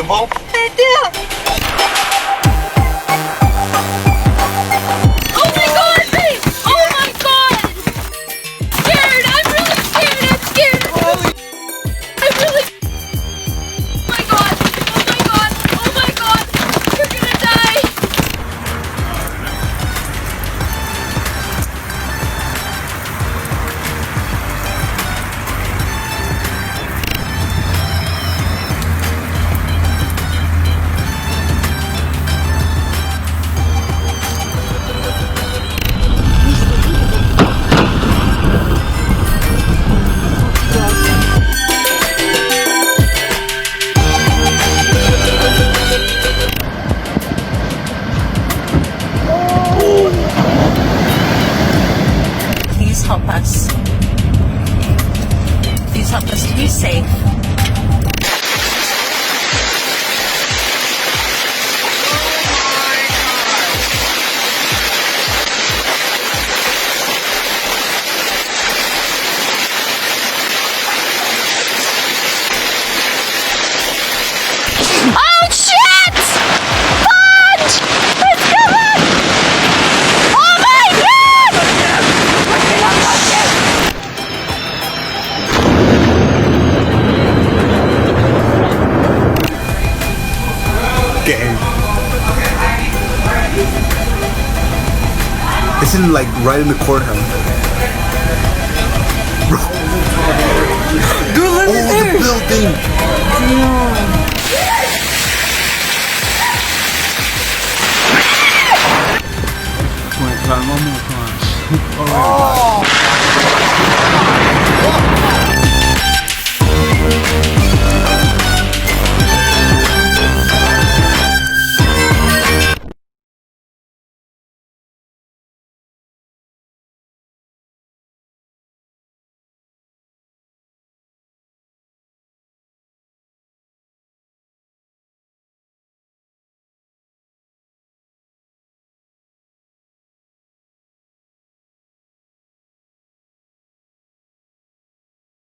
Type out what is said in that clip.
possible? Oh my god! Wait! Oh my god! Scared! I'm really scared! I'm scared! I'm really... Oh my god! Oh my god! Oh my god! We're gonna die! Please help us. Please help us to be safe. Oh shit! Fudge! Let's go back! Oh my god! Gang. It's in like right in the courthouse. Bro. Dude, look Oh, the building. Oh my god, one more time. Oh my god.